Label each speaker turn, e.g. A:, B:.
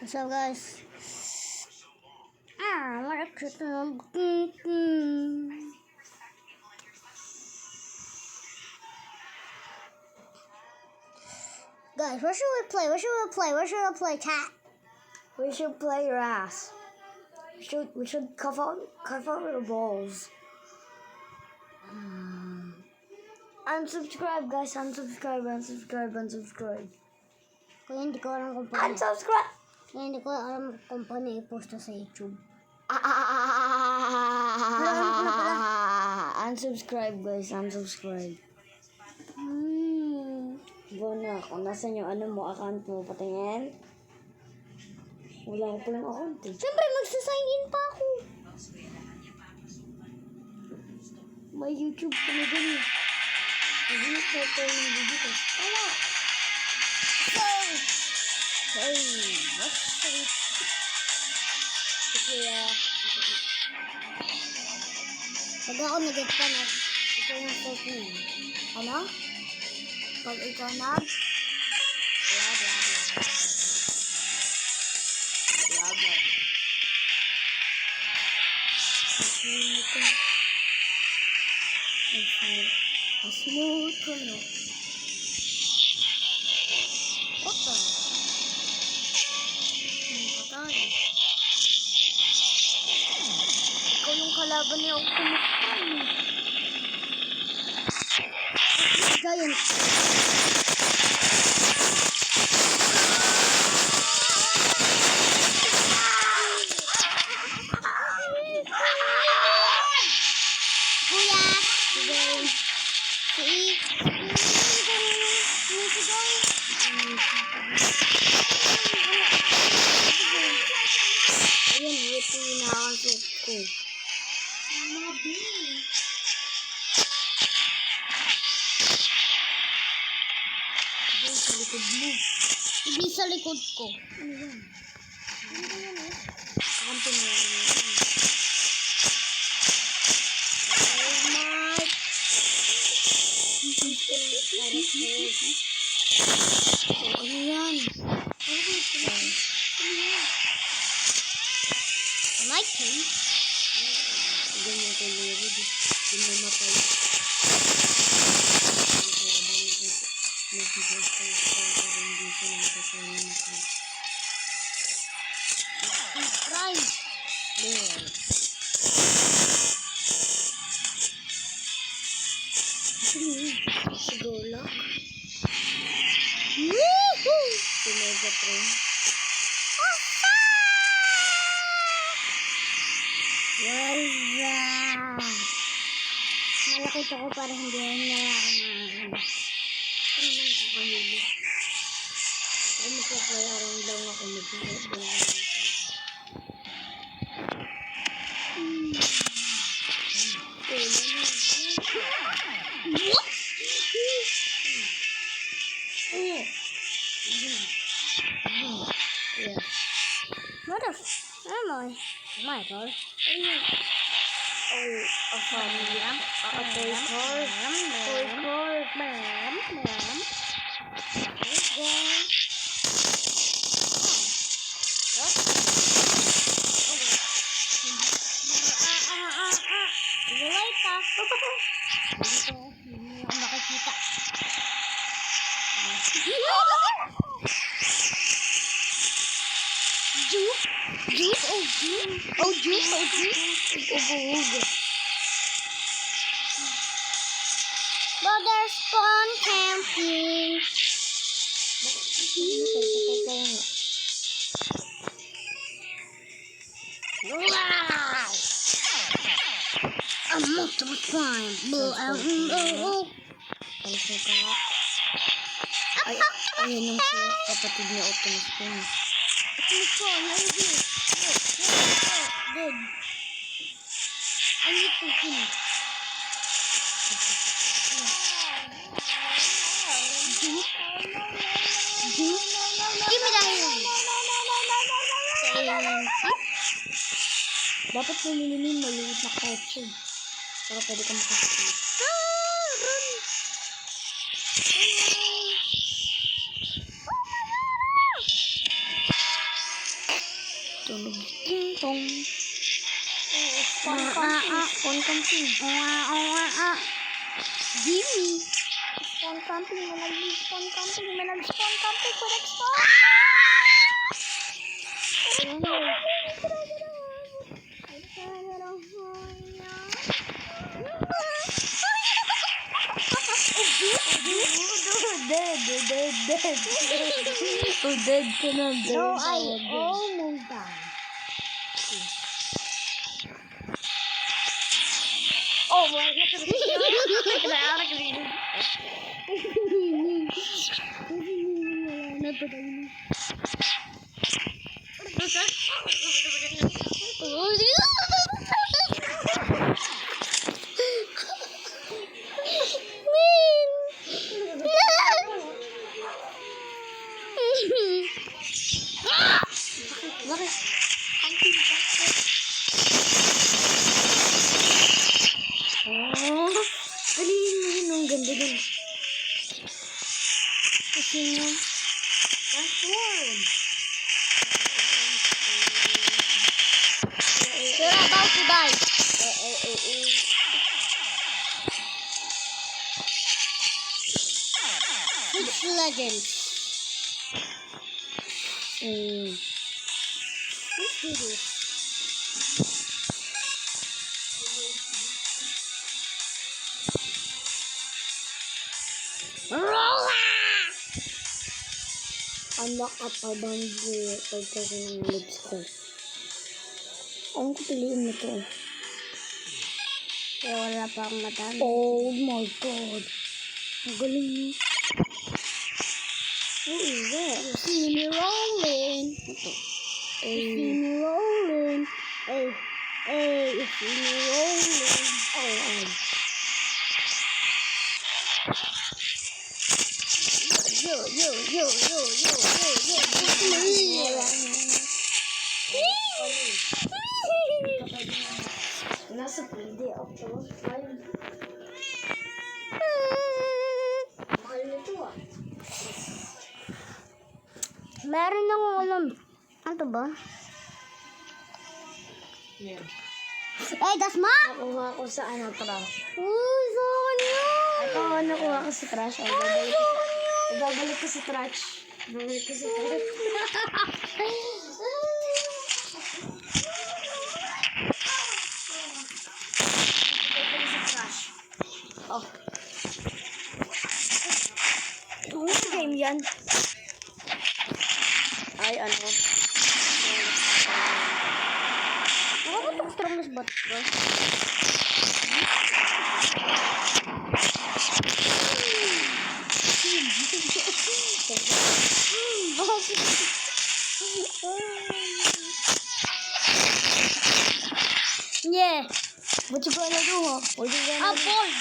A: So guys, what a chicken. Guys, what should we play? What should we play, cat?
B: We should play your ass. We should cuff out your balls. Unsubscribe, guys. Unsubscribe.
A: Kaya hindi ko alam kung paano.
B: Unsubscribe.
A: Kaya hindi ko alam kung paano i-post sa YouTube.
B: Unsubscribe, guys. Unsubscribe. Go na. Kung nasan yung account mo, patingin. Wala ko palang account eh.
A: Siyempre, magsasign in pa ako.
B: May YouTube ka na dyan eh. Hindi na start tayo ng video ko.
A: Wala.
B: Hey, what's up? Kaya,
A: Pag ako nag-get pa na,
B: ito yung start mo.
A: ano?
B: Pag ikaw nag, blah, blah, blah. Blah, blah. Smooth ko no.
A: Opa.
B: Patay. Ikaw yung kalaban niya Optimus Prime.
A: Giant. Kuya.
B: Ayan, ito yung nakakasok ko. Diyan sa likod mo.
A: Hindi sa likod ko.
B: Ano yan? Kampi na yan. Ano yan?
A: My turn.
B: Diyan yung kulero. Diyan mo matay.
A: Prime.
B: Siguro.
A: Woohoo!
B: Si Megatron.
A: Malaki ito ko para hindi na ako maaano.
B: Ano naman ako kahuli? Ay, magpapayaran lang ako mag-iwan. Yeah.
A: What the am I? My God.
B: Oh, a family. A toy car. Toy car.
A: Light ah. Dito, hindi ako makikita.
B: Ugo.
A: Border spawn camping. Wow! I'm Optimus Prime.
B: Alis mo ka nga. Ay, ayan yung kapatid ni Optimus Prime.
A: Optimus Prime, I'm here. Good. I need to kill. Give me that hand.
B: Dapat pumili mo yung maliit na kotse. Para pwede ka makasakit.
A: Run.
B: Tunog. Ting tong.
A: Spawn camping.
B: Spawn camping.
A: Jimmy. Spawn camping. Spawn camping. Spawn camping. Spawn spawn.
B: Dead ka na, dead.
A: No, I almost died. Oh, my
B: Oh, dalihin mo yun. Ang ganda dun. Kasi nga.
A: Transform. You're about to die. Which legends? Let's do this.
B: Unlock up a bundle pagkakaroon ng lips ko. Ang ko piliin mo to.
A: Kaya wala pa akong matanda.
B: Oh my god. Ang galing mo. Who is that?
A: You see me rolling. You see me rolling. Hey, hey, you see me rolling.
B: Oh, nasa pwede ako. Mahal nito ah.
A: Meron akong alam. Ano ba?
B: Yeah.
A: Eh, das ma!
B: Nakuha ko sa ano, trash.
A: Uy, sa kanya!
B: Ito, nakuha ko sa trash. Babalik ko sa trash. Babalik ko sa trash. Oh. Ano game yan? Ay, ano?
A: Ano ba itong strongest bot ko? Yeah.
B: What you gonna do, huh? What you gonna do?
A: Apple!